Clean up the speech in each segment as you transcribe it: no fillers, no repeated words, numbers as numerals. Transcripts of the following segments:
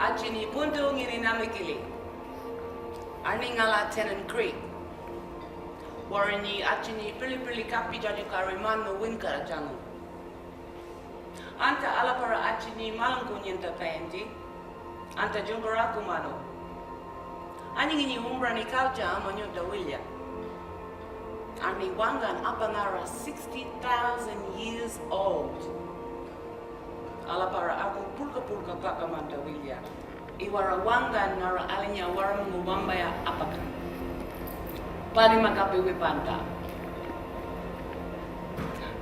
Achini punto ngini NAMAKILI. Aningala Tenen Creek. Warani achini pili kapi jadi karimano winkara jangu. Anta alapara achini malangkunyenta paenti. Anta jungaraku mano. Aningini umbrani kauja amanyota wilya. Ani wangan apangara 60,000 years old. Alapara aku pulka pakamanta wilya. Iwara wangan nara alinya waramungu wambaya apaka. Pari makapi wipanta.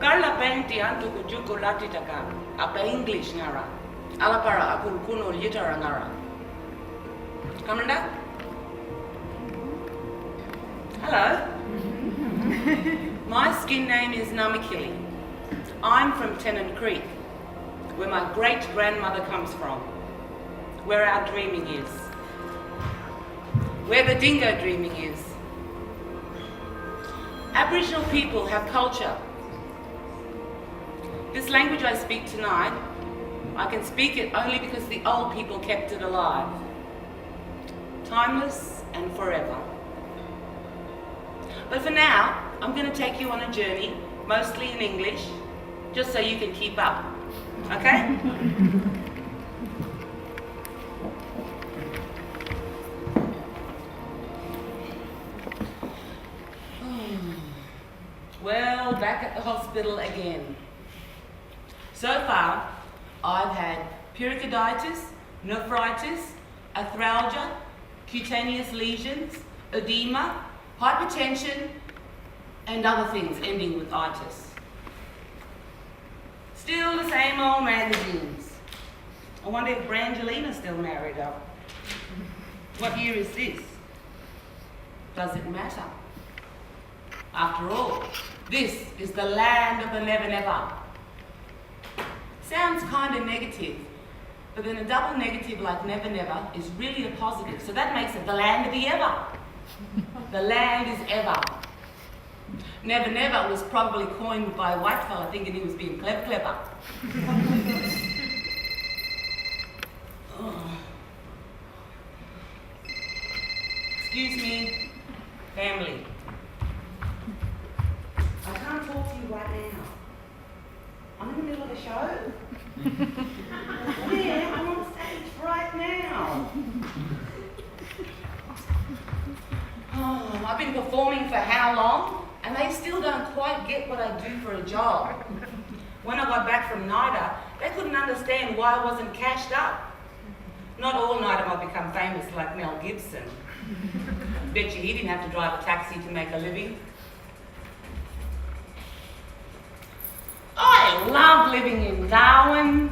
Karla penti antu kujuko lati taka. Apa English ngara. Alapara aku kuno litera ngara. Kamanda? Hello. My skin name is NAMAKILI. I'm from Tenen Creek, where my great-grandmother comes from, where our dreaming is, where the dingo dreaming is. Aboriginal people have culture. This language I speak tonight, I can speak it only because the old people kept it alive, timeless and forever. But for now, I'm going to take you on a journey, mostly in English, just so you can keep up, okay? Well, back at the hospital again. So far, I've had pericarditis, nephritis, arthralgia, cutaneous lesions, edema, hypertension, and other things ending with itis. Still the same old magazines. I wonder if Brangelina's still married up. What year is this? Does it matter? After all, this is the land of the never never. Sounds kind of negative, but then a double negative like never never is really a positive, so that makes it the land of the ever. The land is ever. Never never was probably coined by a white fella thinking he was being clever. Oh. Excuse me, family. I can't talk to you right now. I'm in the middle of a show. Yeah, I'm on stage right now. Oh, I've been performing for how long? And they still don't quite get what I do for a job. When I got back from NIDA, they couldn't understand why I wasn't cashed up. Not all NIDA might become famous like Mel Gibson. Bet you he didn't have to drive a taxi to make a living. I love living in Darwin.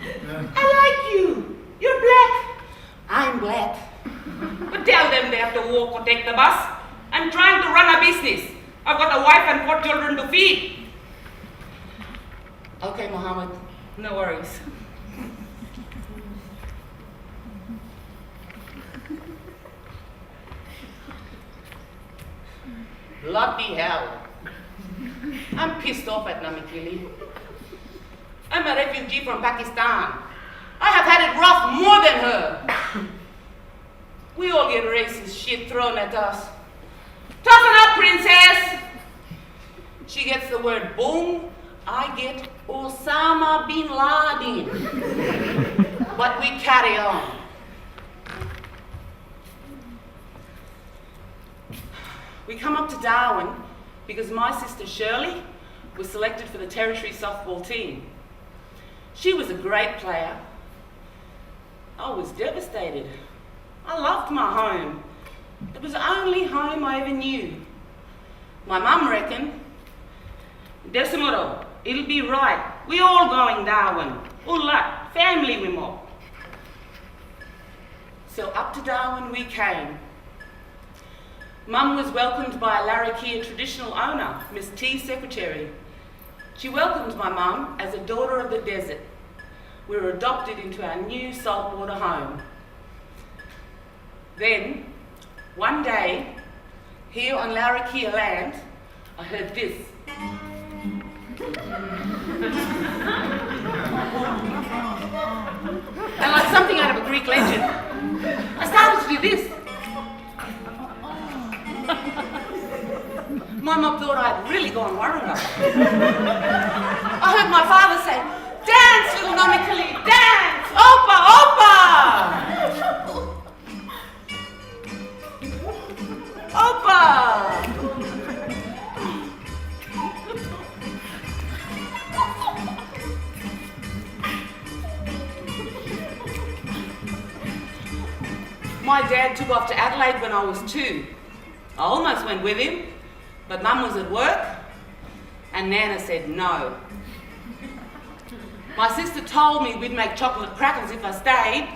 I like you. You're black. I'm black. But tell them they have to walk or take the bus. I'm trying to run a business. I've got a wife and 4 children to feed. Okay, Mohammed, no worries. Bloody hell. I'm pissed off at NAMAKILI. I'm a refugee from Pakistan. I have had it rough more than her. We all get racist shit thrown at us. Toughen up, princess! She gets the word boom, I get Osama bin Laden. But we carry on. We come up to Darwin because my sister Shirley was selected for the Territory softball team. She was a great player. I was devastated. I loved my home. It was the only home I ever knew. My mum reckoned, Desimoro, it'll be right. We all going Darwin. Ulla, family we more. So up to Darwin we came. Mum was welcomed by a Larrakia traditional owner, Miss T. Secretary. She welcomed my mum as a daughter of the desert. We were adopted into our new saltwater home. Then, one day, here on Larrakia land, I heard this. And like something out of a Greek legend, I started to do this. My mum thought I'd really gone waranga. I heard my father say, dance, little NAMAKILI, dance! Oppa, oppa! Oppa! My dad took off to Adelaide when I was 2. I almost went with him, but Mum was at work, and Nana said no. My sister told me we'd make chocolate crackers if I stayed,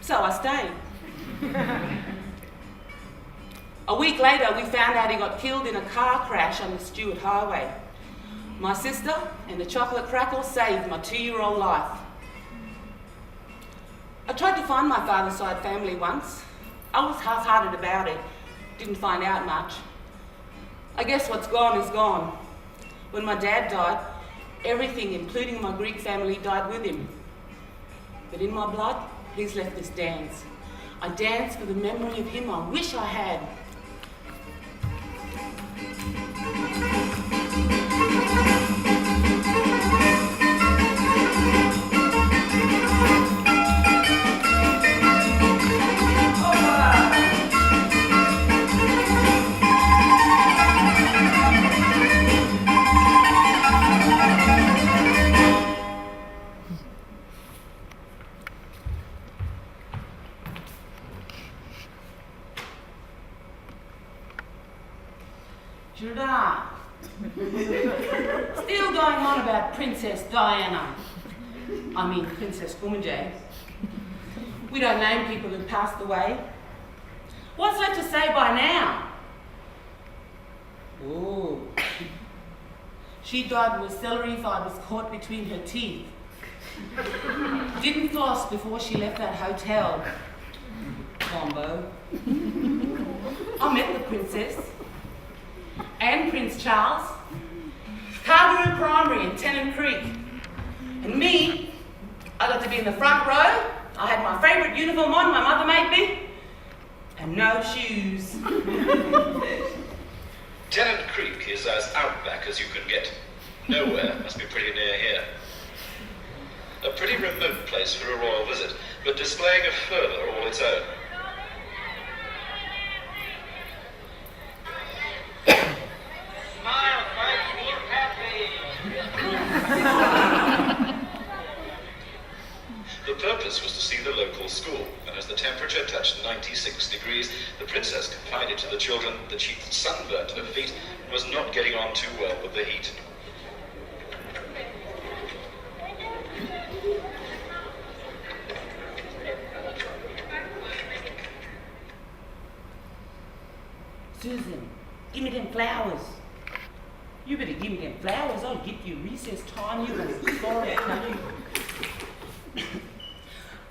so I stayed. A week later, we found out he got killed in a car crash on the Stewart Highway. My sister and the chocolate crackle saved my 2-year-old life. I tried to find my father's side family once. I was half-hearted about it, didn't find out much. I guess what's gone is gone. When my dad died, everything, including my Greek family, died with him. But in my blood, he's left this dance. I dance for the memory of him I wish I had. Still going on about Princess Diana. I mean Princess Umajay. We don't name people who passed away. What's left to say by now? Ooh. She died with celery fibers caught between her teeth. Didn't floss before she left that hotel. Combo. I met the princess. And Prince Charles, Cargaroo Primary in Tennant Creek. And me, I got to be in the front row. I had my favourite uniform on, my mother made me, and no shoes. Tennant Creek is as outback as you can get. Nowhere, must be pretty near here. A pretty remote place for a royal visit, but displaying a further all its own. Smile, Mike, be happy. The purpose was to see the local school, and as the temperature touched 96 degrees, the princess confided to the children that she'd sunburnt her feet and was not getting on too well with the heat. flowers. You better give me them flowers, I'll get you recess time, you're gonna be sorry, I tell you.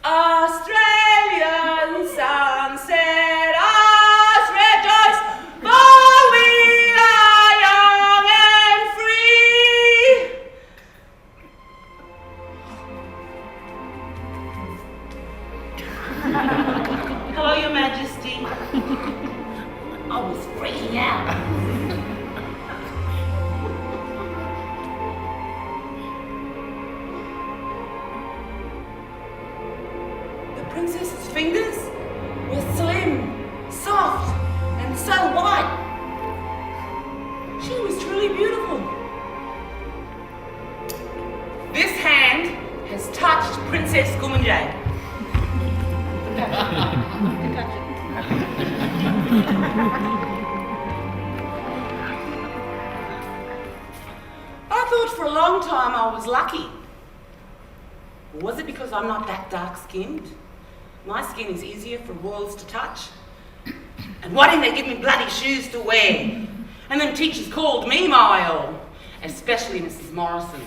Australian sunset, us rejoice, for we are young and free. Hello, Your Majesty. I was freaking out. The princess's fingers were slim, soft, and so white. She was truly beautiful. This hand has touched Princess Gumanjay. I thought for a long time I was lucky. Was it because I'm not that dark-skinned? My skin is easier for royals to touch. And why didn't they give me bloody shoes to wear? And them teachers called me Mile, especially Mrs. Morrison.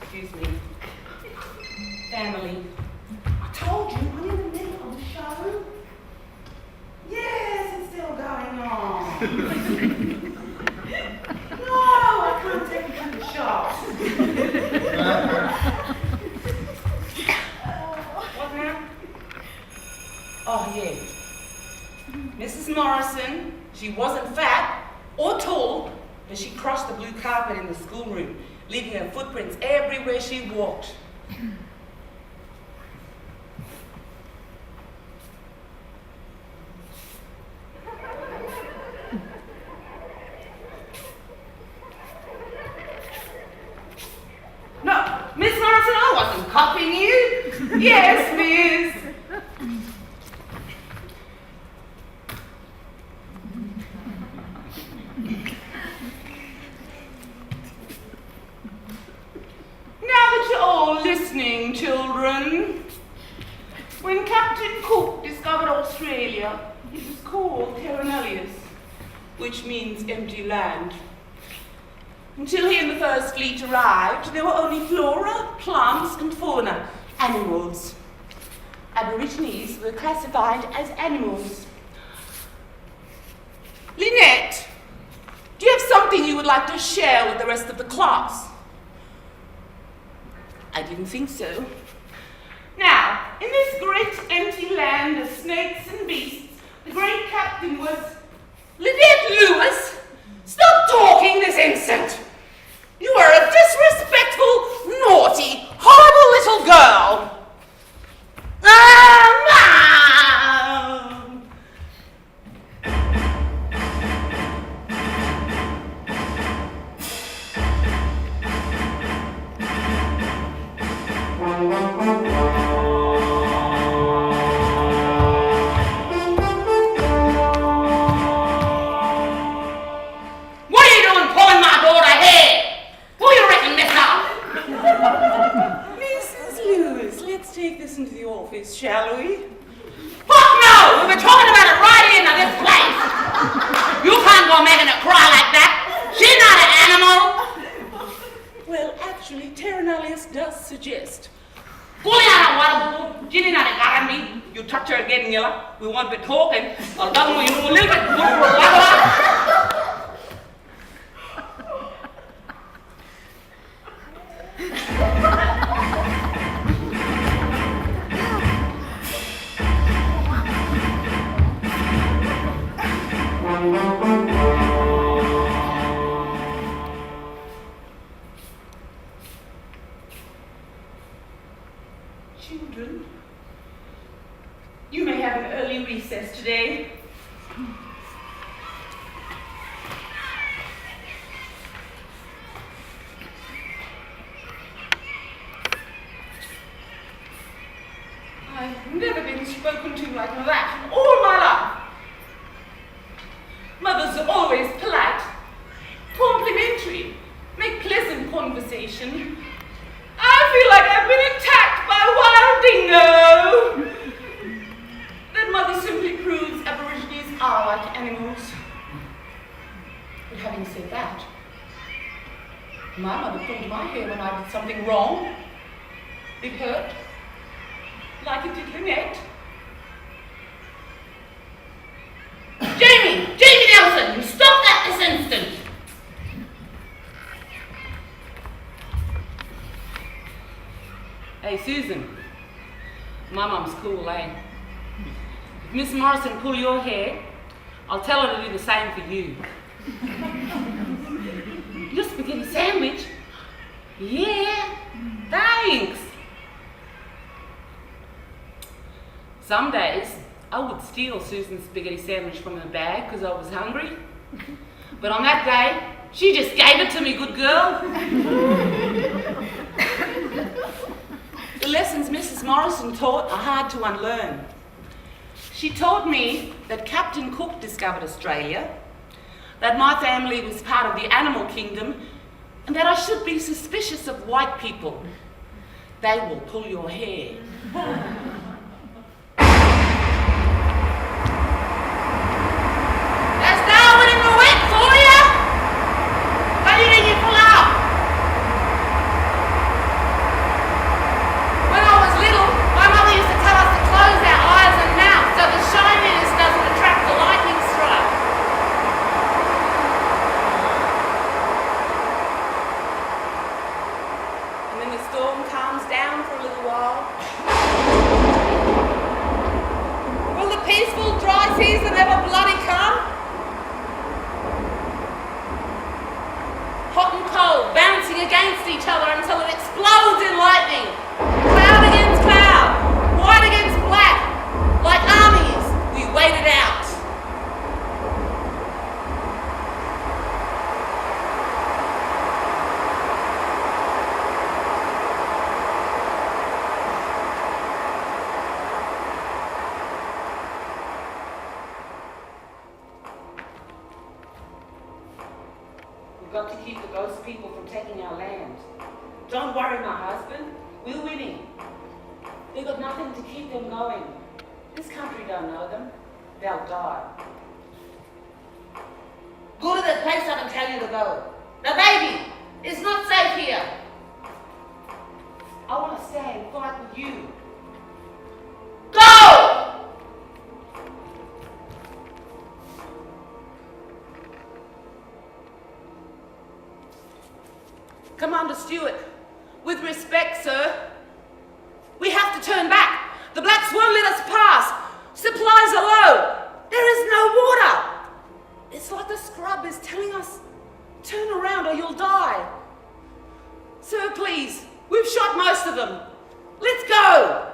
Excuse me. Family. I told you, I'm in the middle of the show. Yes, it's still going on. No, I can't take you to the shop. What now? Oh, yeah. Mrs. Morrison, she wasn't fat or tall, but she crossed the blue carpet in the schoolroom, leaving her footprints everywhere she walked. No, Miss Morrison, I wasn't copying you. Yes, miss. Now that you're all listening, children, when Captain Cook discovered Australia, it was called Terranullius, which means empty land. Until he and the First Fleet arrived, there were only flora, plants, and fauna, animals. Aborigines were classified as animals. Lynette, do you have something you would like to share with the rest of the class? I didn't think so. Now, in this great empty land of snakes and beasts, the great captain was Lynette Lewis. Stop talking this instant. You are a disrespectful, naughty, horrible little girl. Shall we? Fuck no! We've been talking about it right into this place! You can't go making her cry like that! She's not an animal! Well, actually, Terranullius does suggest. You touch her again, Nilla. We won't be talking. I'll double you a little bit. Children, you may have an early recess today. I've never been spoken to like that in all my life. Mothers are always polite, complimentary, make pleasant conversation. I feel like I've been attacked by a wild dingo. That mother simply proves But having said that, my mother pulled my hair when I did something wrong. It hurt, like it did Lynette. Jamie Nelson, stop that this instant! Hey, Susan, my mum's cool, eh? If Miss Morrison pull your hair, I'll tell her to do the same for you. Your spaghetti sandwich? Yeah, thanks. Some days, I would steal Susan's spaghetti sandwich from her bag because I was hungry. But on that day, she just gave it to me, good girl. The lessons Mrs. Morrison taught are hard to unlearn. She taught me that Captain Cook discovered Australia, that my family was part of the animal kingdom, and that I should be suspicious of white people. They will pull your hair. That's Darwin in the wet for you! What do you think you pull out? When I was little, my mother used to tell us to close our eyes and mouth so the shininess doesn't attract the lightning strike. And then the storm calms down for a little while. Will the peaceful dry season ever bloody come? Hot and cold, bouncing against each other until it explodes in lightning. Cloud against cloud, white against black. Like armies, we wait it out. We've got to keep the ghost people from taking our land. Don't worry, my husband. We're winning. They've got nothing to keep them going. This country don't know them. They'll die. Go to the place I can tell you to go. The baby is not safe here. I want to stay and fight with you. Go! Commander Stewart, with respect, sir, we have to turn back. The blacks won't let us pass. Supplies are low. There is no water. It's like the scrub is telling us, turn around or you'll die. Sir, please, we've shot most of them. Let's go.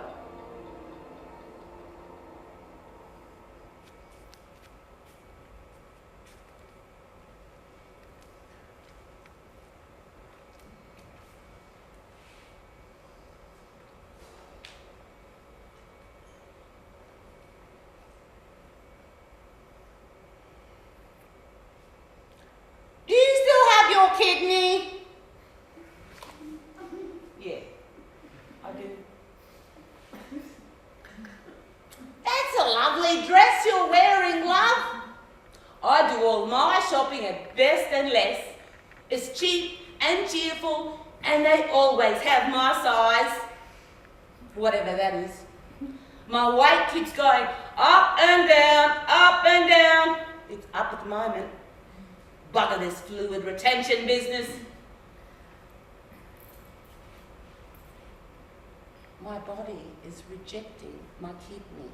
Do you still have your kidney? Yeah, I do. That's a lovely dress you're wearing, love. I do all my shopping at Best and Less. It's cheap and cheerful, and they always have my size. Whatever that is. My weight keeps going up and down, up and down. It's up at the moment. Bugger this fluid retention business. My body is rejecting my kidney.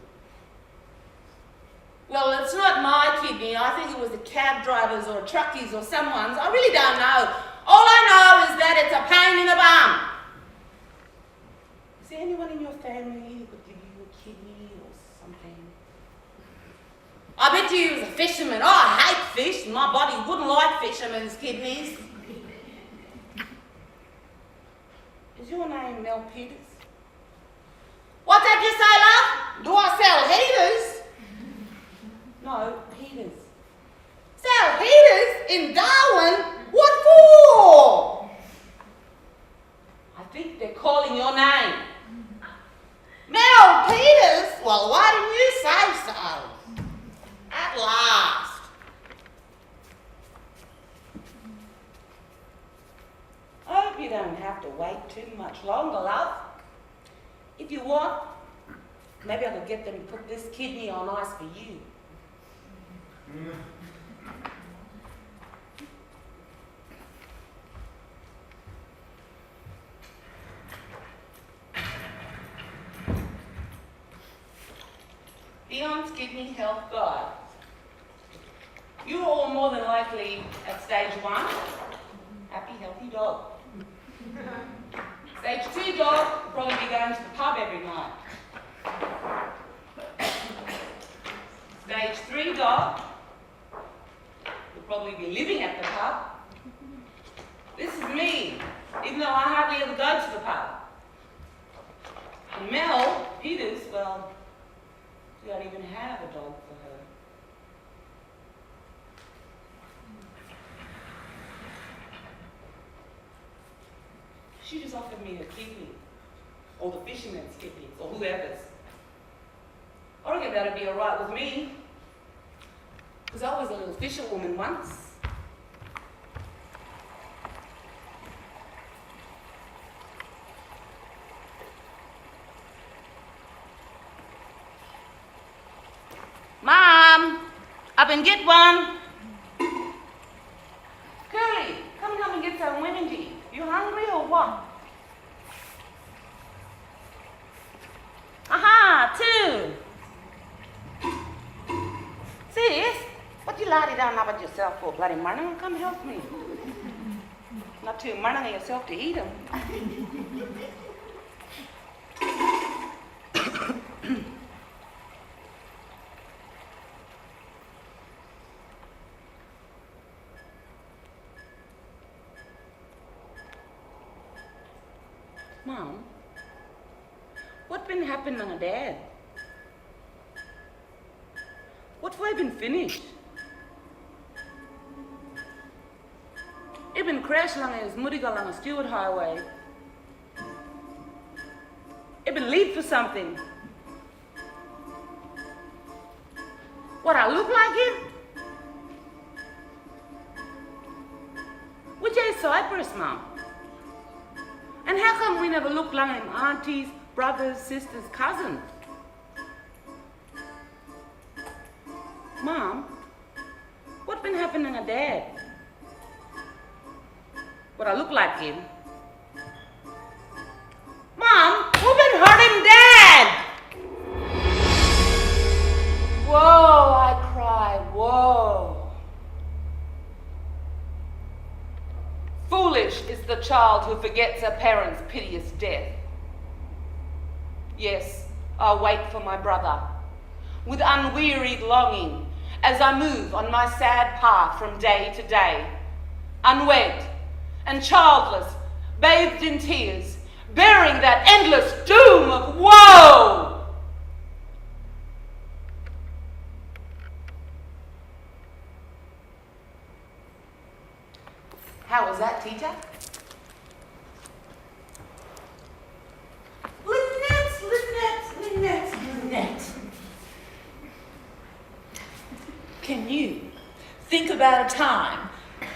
Well, it's not my kidney. I think it was the cab drivers or truckies or someone's. I really don't know. All I know is that it's a pain in the bum. Is there anyone in your family who could give you a kidney or something? I bet you he was a fisherman. Oh, I hate fish. My body wouldn't like fishermen's kidneys. Is your name Mel Peters? What did you say, love? Do I sell heaters? No, heaters. Sell heaters in Darwin? What for? I think they're calling your name. Mel Peters? Well, why didn't you say so? At last. hope you don't have to wait too much longer, love. If you want, maybe I could get them to put this kidney on ice for you. Dion's Kidney Health Guide. You're all more than likely at stage 1, happy, healthy dog. Stage 2 dog will probably be going to the pub every night. Stage 3 dog will probably be living at the pub. This is me, even though I hardly ever go to the pub. And Mel, Peters, well, we don't even have a dog for her. She just offered me a kidney, or the fisherman's kidneys, or whoever's. I reckon that'd be alright with me, because I was a little fisherwoman once. Mom, up and get one. Curly, come and get some Windy. You hungry or what? Aha, 2. Sis, what you lie down about yourself for, bloody morning? Come help me. Not too morning yourself to eat them. Mom, what been happening to Dad? What have I been finished? He been crashed along his muddigal on a Stewart highway. He been leave for something. What, I look like him? Which is Cyprus, Mom? And how come we never look like him aunties, brothers, sisters, cousins? Mom, what been happening to Dad? What, I look like him? Mom, who been hurting Dad? Whoa, I cry, whoa. Foolish is the child who forgets a parent's piteous death. Yes, I'll wait for my brother, with unwearied longing, as I move on my sad path from day to day, unwed and childless, bathed in tears, bearing that endless doom of woe. How was that, Tita? Lynette. Can you think about a time,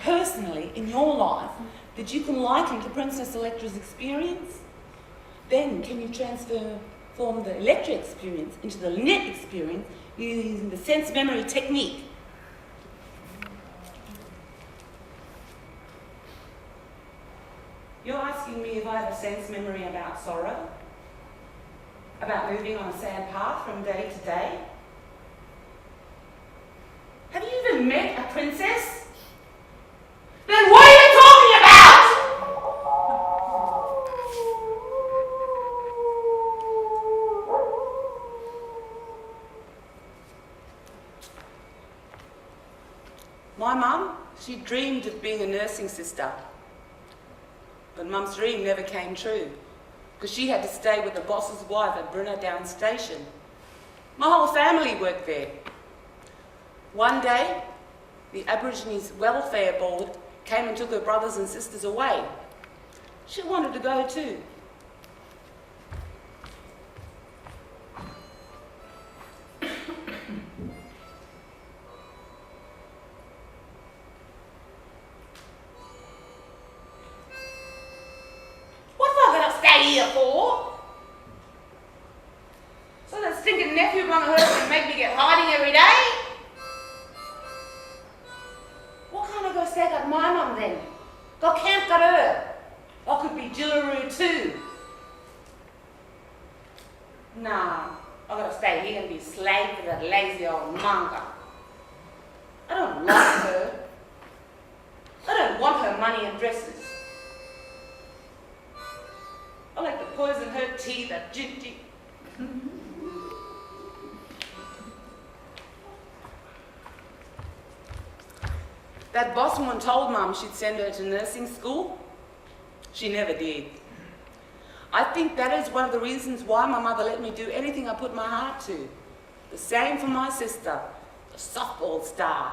personally, in your life, that you can liken to Princess Electra's experience? Then can you transform the Electra experience into the Lynette experience using the sense memory technique? You're asking me if I have a sense memory about sorrow? About moving on a sad path from day to day? Have you even met a princess? Then what are you talking about? My mum, she dreamed of being a nursing sister. But Mum's dream never came true, because she had to stay with the boss's wife at Brunnerdown Station. My whole family worked there. One day, the Aborigines Welfare Board came and took her brothers and sisters away. She wanted to go too. stay here for? So that stinking nephew of hers can make me get hiding every day? What can't I go stay at my mum then? I can't got her. I could be Jillaroo too. Nah, I gotta stay here and be slave to that lazy old manga. I don't like her. I don't want her money and dresses. I like to poison her tea, that ginty. That boss woman told Mum she'd send her to nursing school. She never did. I think that is one of the reasons why my mother let me do anything I put my heart to. The same for my sister, the softball star.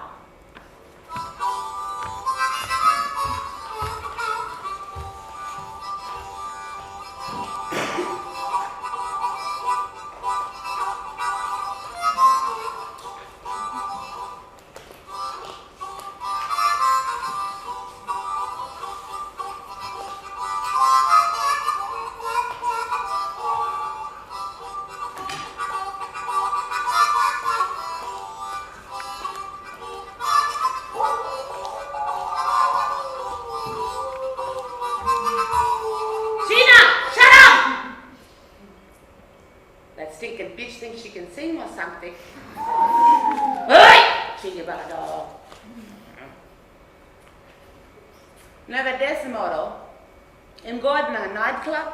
Nightclub,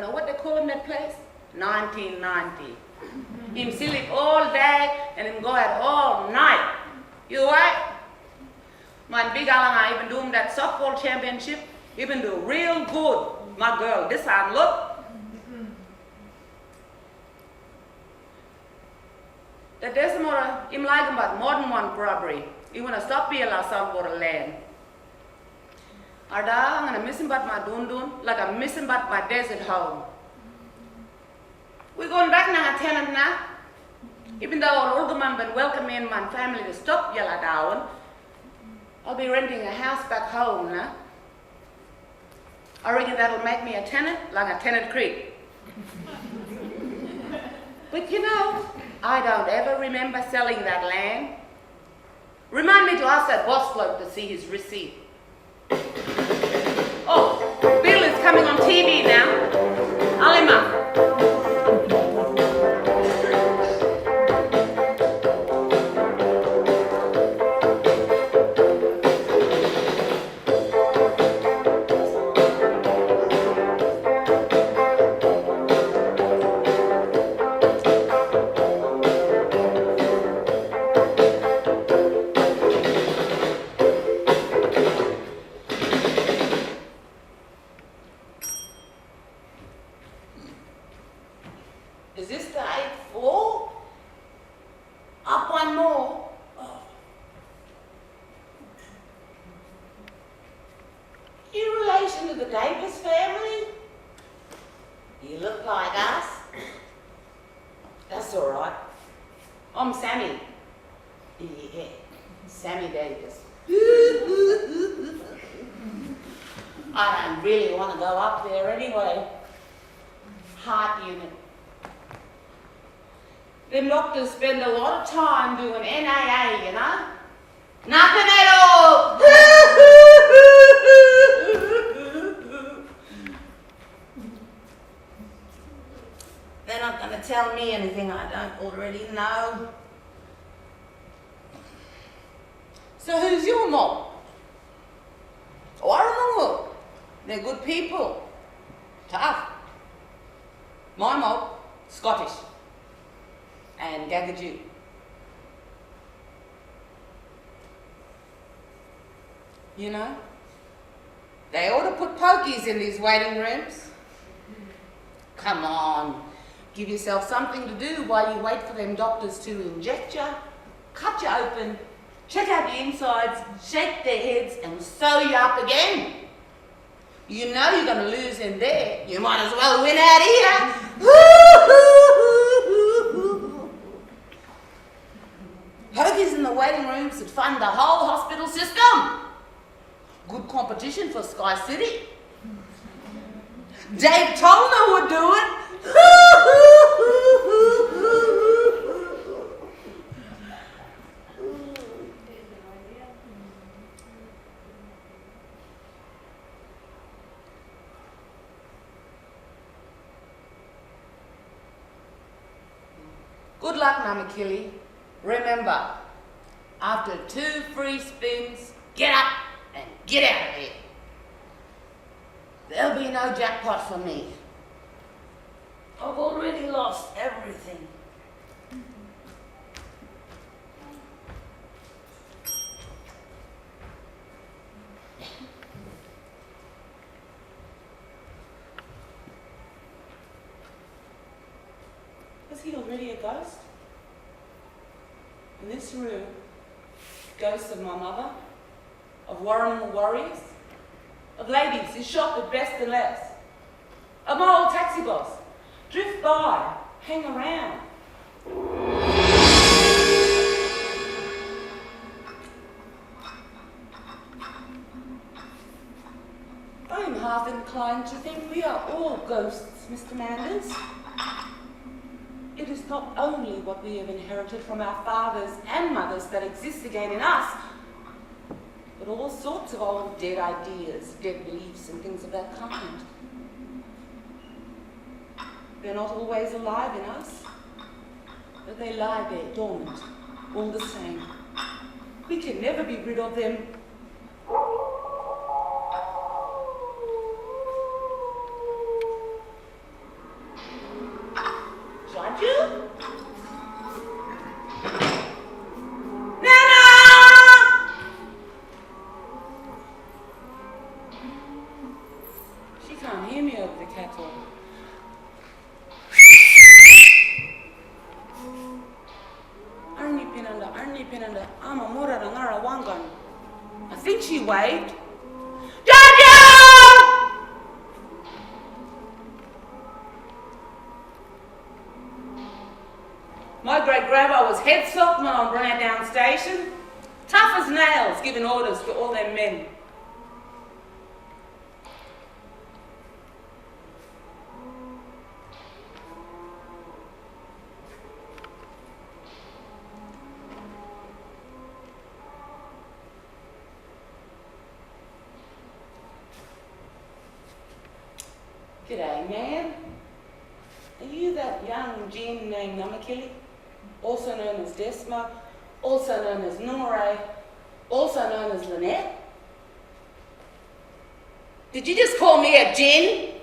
know what they call him that place? 1990. Him sleep all day and him go out all night. You right? My big Alanga even do him that softball championship. Even do real good. My girl, this time look. The Desmora, him like him about more than one robbery. He wanna stop here la saltwater land. Arda, I'm gonna miss him about my dun like I'm missing about my desert home. We're going back now, tenant now. Even though our older man been welcoming me and my family to stop yalla Darwin, I'll be renting a house back home now. I reckon that'll make me a tenant, like a tenant creek. But you know, I don't ever remember selling that land. Remind me to ask that boss bloke to see his receipt. Oh, Bill is coming on TV now. Alima. Spend a lot of time doing NAA, you know? Nothing at all! They're not going to tell me anything I don't already know. So who's your mob? Oh, I don't know. They're good people. Tough. My mob, Scottish. And Gagajoo. You know, they ought to put pokies in these waiting rooms. Come on, give yourself something to do while you wait for them doctors to inject you, cut you open, check out your insides, shake their heads and sew you up again. You know you're going to lose in there. You might as well win out here. Pokies in the waiting rooms that fund the whole hospital system. Good competition for Sky City. Dave Tolner would do it. Good luck, NAMAKILI. Remember, after 2 free spins, get up and get out of here. There'll be no jackpot for me. I've already lost everything. Was he already a ghost? In this room, ghosts of my mother, of Warrimal warriors, of ladies who shopped at Best and Less, of my old taxi boss. Drift by, hang around. I am half inclined to think we are all ghosts, Mr. Manders. It is not only what we have inherited from our fathers and mothers that exists again in us, but all sorts of old dead ideas, dead beliefs and things of that kind. They're not always alive in us, but they lie there dormant, all the same. We can never be rid of them. Shan't you? She can't hear me over the cattle. Arni Pinanda, Amamura Rangara Wangan. I think she waved. Jojo! My great-grandma was head stockman on Brunettown Station. Tough as nails, giving orders to all them men. G'day, man. Are you that young gin named NAMAKILI? Also known as Desma, also known as Mentoree, also known as Lynette? Did you just call me a gin?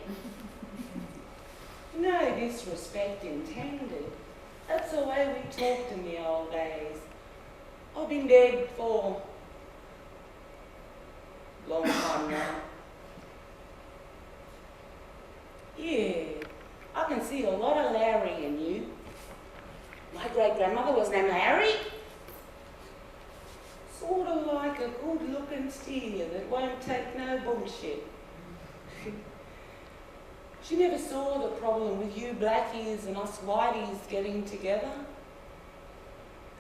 No disrespect intended. That's the way we talked in the old days. I've been dead for a long time now. Yeah, I can see a lot of Larry in you. My great-grandmother was named Larry. Sort of like a good-looking steer that won't take no bullshit. She never saw the problem with you blackies and us whiteys getting together.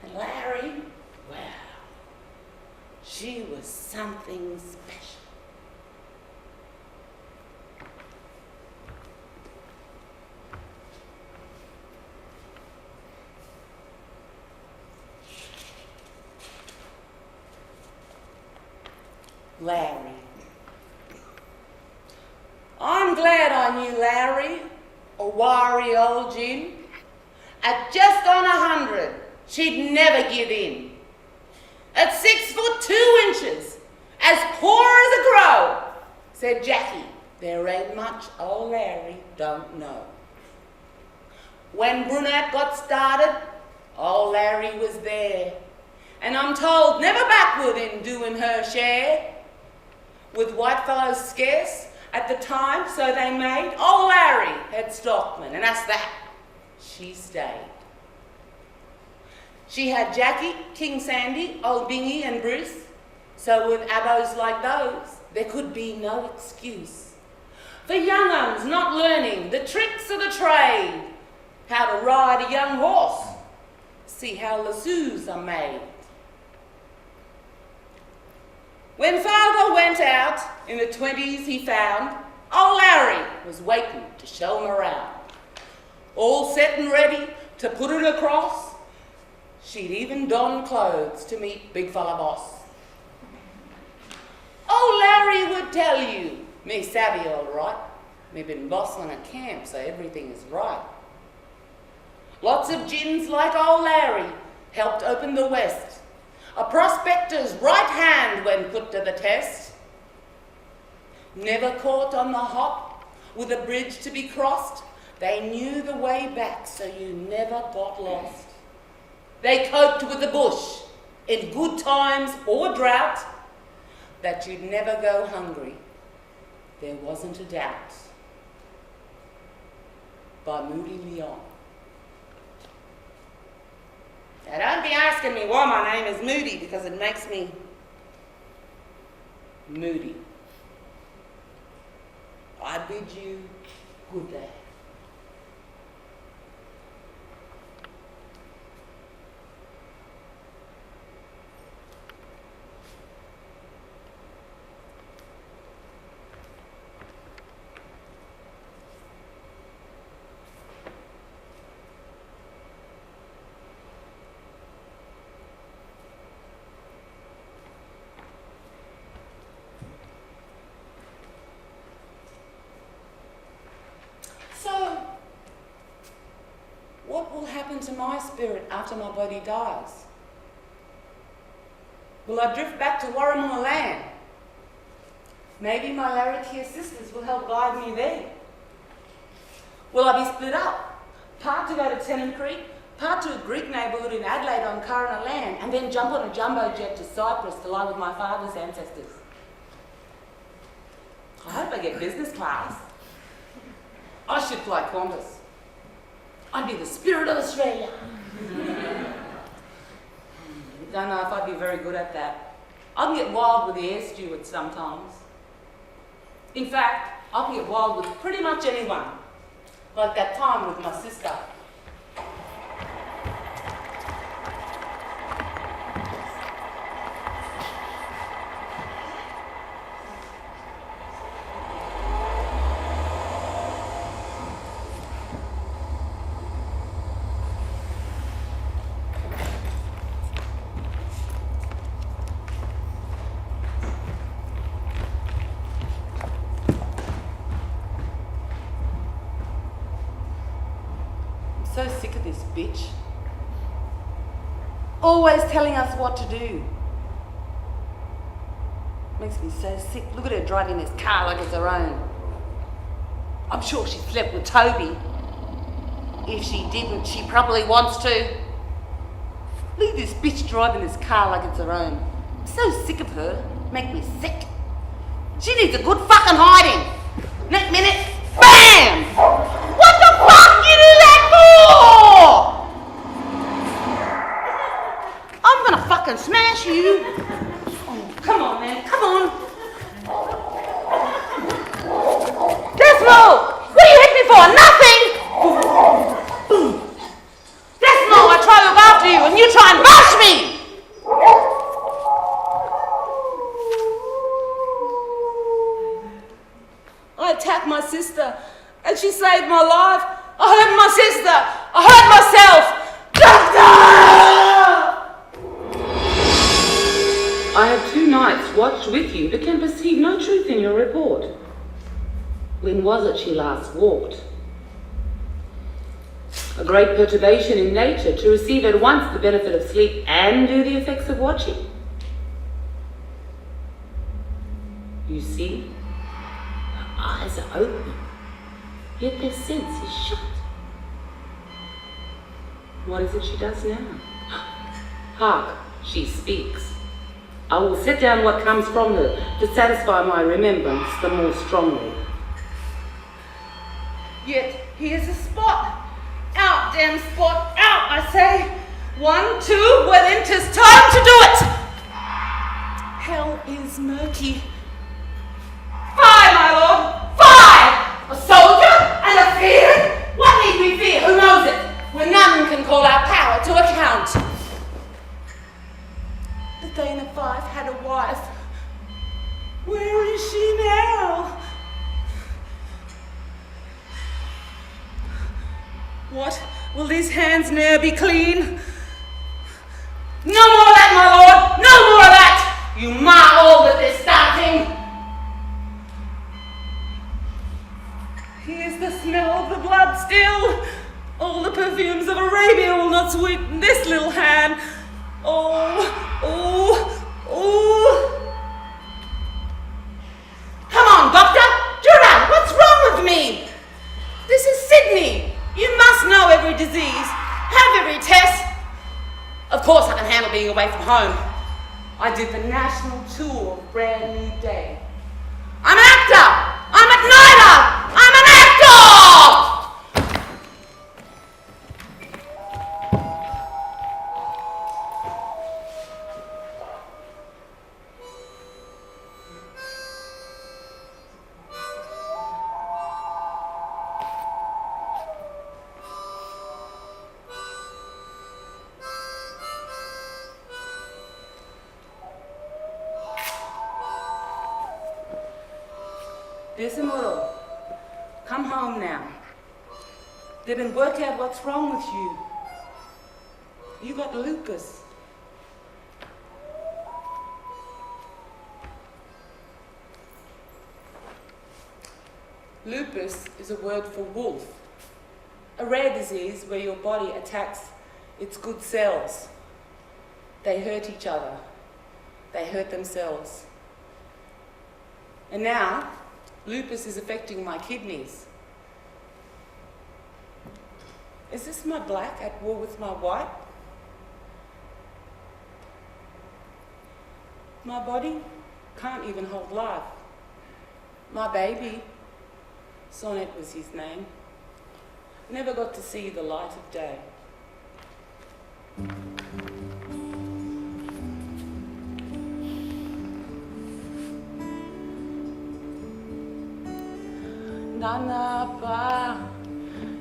And Larry, wow, she was something special. Larry. I'm glad I knew Larry, a wiry old gin. At just on 100, she'd never give in. At 6 foot 2 inches, as poor as a crow, said Jackie, there ain't much old Larry don't know. When Brunette got started, old Larry was there. And I'm told never backward in doing her share. With white fellows scarce at the time, so they made old Larry head stockman, and that's that. She stayed. She had Jackie, King Sandy, old Bingy and Bruce, so with abos like those, there could be no excuse for young uns not learning the tricks of the trade, how to ride a young horse, see how lassos are made. When father went out in the 20s, he found old Larry was waiting to show 'em around. All set and ready to put it across. She'd even donned clothes to meet big fella boss. Old Larry would tell you, me savvy all right. Me been boss on a camp, so everything is right. Lots of gins like old Larry helped open the West. A prospector's right hand when put to the test. Never caught on the hop with a bridge to be crossed. They knew the way back, so you never got lost. They coped with the bush in good times or drought, that you'd never go hungry. There wasn't a doubt. By Moody Leon. Now don't be asking me why my name is Moody, because it makes me moody. I bid you good day. To my spirit after my body dies? Will I drift back to Warramore land? Maybe my Larrakia sisters will help guide me there. Will I be split up? Part to go to Tennant Creek, part to a Greek neighbourhood in Adelaide on Currana land, and then jump on a jumbo jet to Cyprus to lie with my father's ancestors. I hope I get business class. I should fly Qantas. I'd be the spirit of Australia. Don't know if I'd be very good at that. I can get wild with the air steward sometimes. In fact, I can get wild with pretty much anyone. Like that time with my sister. So sick of this bitch. Always telling us what to do. Makes me so sick. Look at her driving this car like it's her own. I'm sure she slept with Toby. If she didn't, she probably wants to. Look at this bitch driving this car like it's her own. I'm so sick of her. Make me sick. She needs a good fucking hiding. Next minute, BAM! What the fuck you do that for? I'm gonna fucking smash you. Oh, come on, man, come on. Decimal! What do you hit me for? Nothing! Decimal, I try to look after you and you try and bash me! I attacked my sister and she saved my life. I hurt my sister. I hurt myself. Doctor! I have 2 nights watched with you but can perceive no truth in your report. When was it she last walked? A great perturbation in nature to receive at once the benefit of sleep and do the effects of watching. You see? Eyes are open, yet their sense is shut. What is it she does now? Hark, she speaks. I will set down what comes from her to satisfy my remembrance the more strongly. Yet here's a spot. Out, damn spot, out, I say. 1, 2, well then 'tis time to do it. Hell is murky. 5, my lord, 5! A soldier and a fear? What need we fear? Who knows it? When none can call our power to account. The Thane of Fife had a wife. Where is she now? Will these hands ne'er be clean? No more of that, my lord! No more of that! You mar all that is starting! Here's the smell of the blood still. All the perfumes of Arabia will not sweeten this little hand. Oh, oh, oh. Come on, doctor! Duran, what's wrong with me? This is Sydney. You must know every disease, have every test. Of course I can handle being away from home. I did the national tour of Brand New Day. I'm an actor! I'm at NIDA! I'm an actor! Desimoro, come home now. They've been working out what's wrong with you. You got lupus. Lupus is a word for wolf, a rare disease where your body attacks its good cells. They hurt each other. They hurt themselves. And now, lupus is affecting my kidneys. Is this my black at war with my white? My body can't even hold life. My baby, Sonnet was his name, never got to see the light of day. Nana pa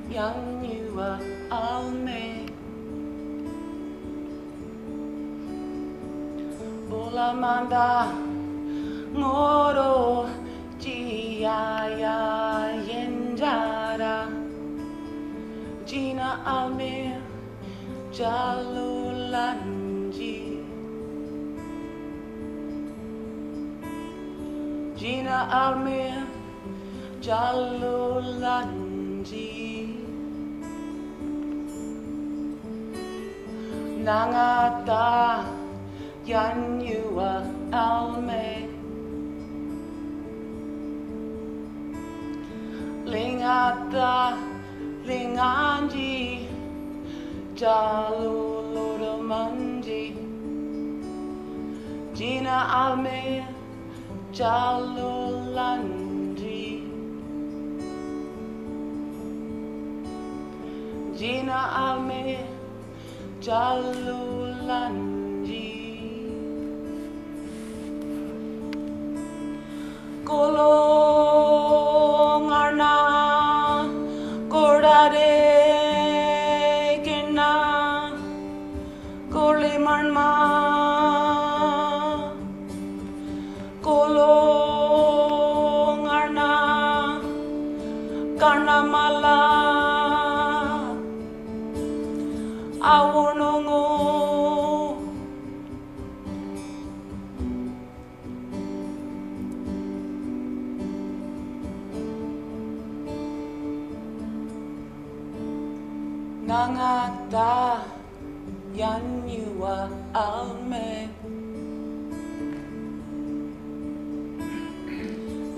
yang yua alme Bola manda ngoro jia ya yenjara Jina alme jalulanji Jina alme Jalulanji Nangata Yanyua Alme Lingata Linganji Jaluludamanji Jina Alme Jalulanji Jina alme jalulanji Kolong arna Kordade kena Kolimarma Kolong arna Karnamala Awonongo Nangata Yanyua Alme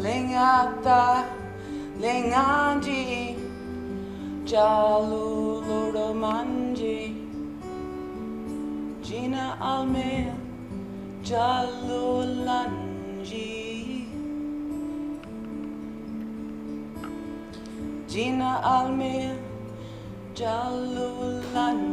Lingata Linganji Jaluluromanji Jina alme jalulanji Jina alme jalulanji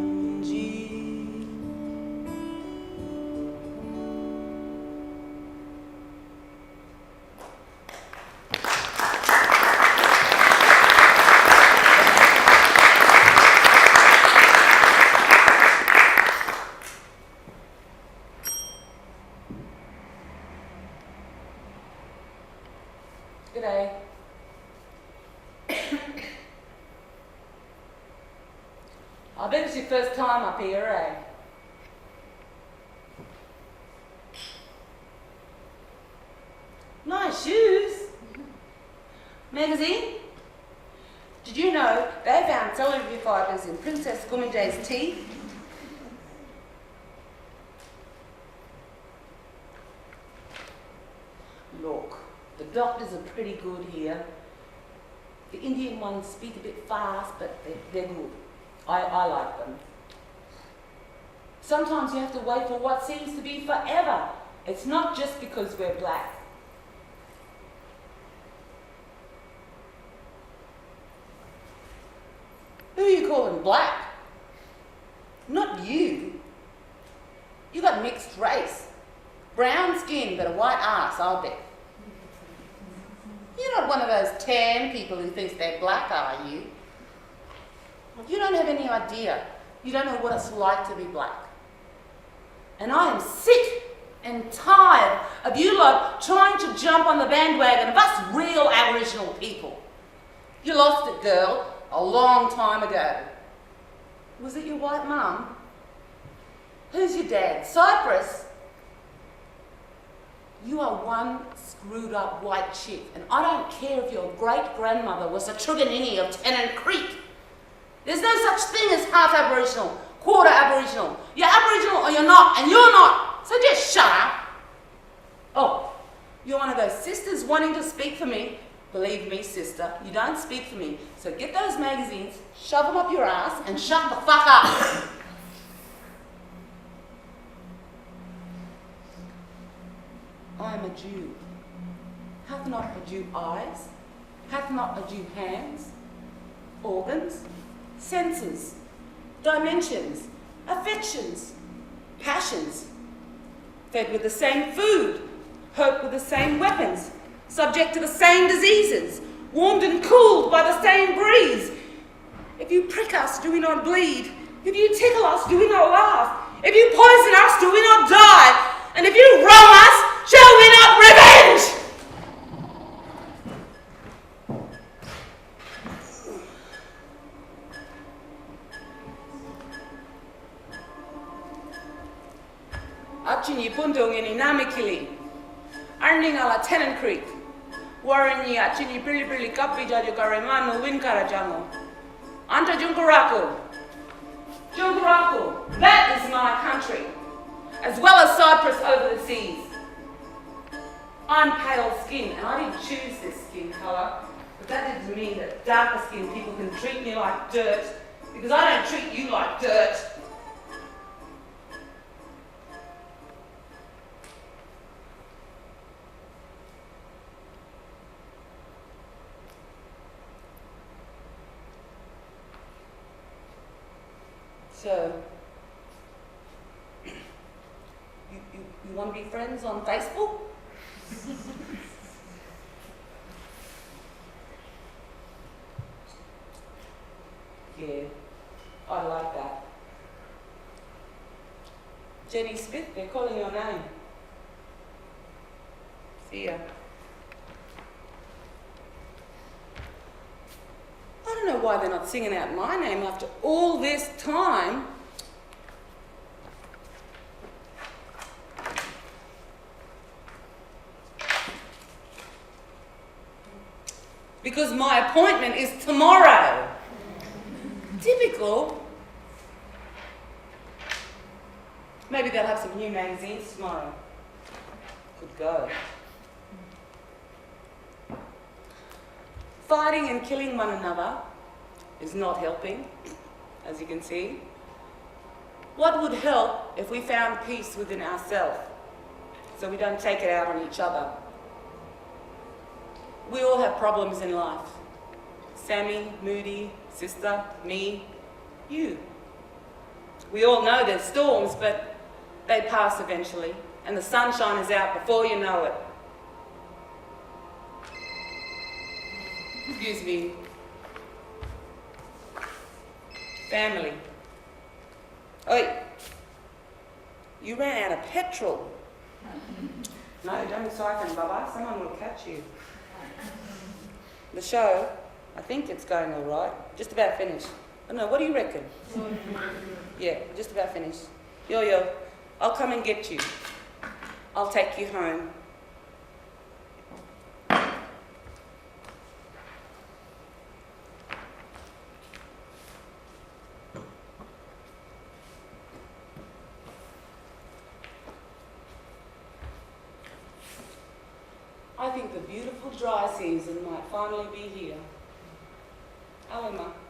I bet it's your first time up here, eh? Nice shoes. Magazine? Did you know they found celery fibres in Princess Kuminjay's tea? Look, the doctors are pretty good here. The Indian ones speak a bit fast, but they're good. I like them. Sometimes you have to wait for what seems to be forever. It's not just because we're black. Who are you calling black? Not you. You got mixed race. Brown skin but a white ass, I'll bet. You're not one of those tan people who thinks they're black, are you? You don't have any idea. You don't know what it's like to be black. And I am sick and tired of you lot trying to jump on the bandwagon of us real Aboriginal people. You lost it, girl, a long time ago. Was it your white mum? Who's your dad? Cyprus? You are one screwed up white chick, and I don't care if your great-grandmother was a Truganini of Tennant Creek. There's no such thing as half Aboriginal, quarter Aboriginal. You're Aboriginal or you're not, and you're not. So just shut up. Oh, you're one of those sisters wanting to speak for me. Believe me, sister, you don't speak for me. So get those magazines, shove them up your ass, and shut the fuck up. I am a Jew. Hath not a Jew eyes? Hath not a Jew hands? Organs? Senses? Dimensions? Affections? Passions? Fed with the same food? Hurt with the same weapons? Subject to the same diseases? Warmed and cooled by the same breeze? If you prick us, do we not bleed? If you tickle us, do we not laugh? If you poison us, do we not die? And if you wrong us, shall we not revenge? Achinyi pundong in NAMAKILI, Arning ala Tennant Creek, Warrenyi achinyi pili kapi jajo karemano win karajango. Anta Junkarako. Junkarako, that is my country, as well as Cyprus over the seas. I'm pale skin, and I didn't choose this skin colour, but that doesn't mean that darker skinned people can treat me like dirt, because I don't treat you like dirt. So, you want to be friends on Facebook? Yeah, I like that. Jenny Smith, they're calling your name. See ya. I don't know why they're not singing out my name after all this time. Because my appointment is tomorrow. Typical. Maybe they'll have some new magazines tomorrow. Could go. Fighting and killing one another is not helping, as you can see. What would help if we found peace within ourselves, so we don't take it out on each other? We all have problems in life. Sammy, Moody, sister, me, you. We all know there's storms, but they pass eventually, and the sunshine is out before you know it. Excuse me. Family. Oi, you ran out of petrol. No, don't siphon, Baba. Someone will catch you. The show, I think it's going all right. Just about finished. Oh, no, what do you reckon? Yeah, just about finished. Yo, I'll come and get you. I'll take you home. I think the beautiful dry season might finally be here. How am I?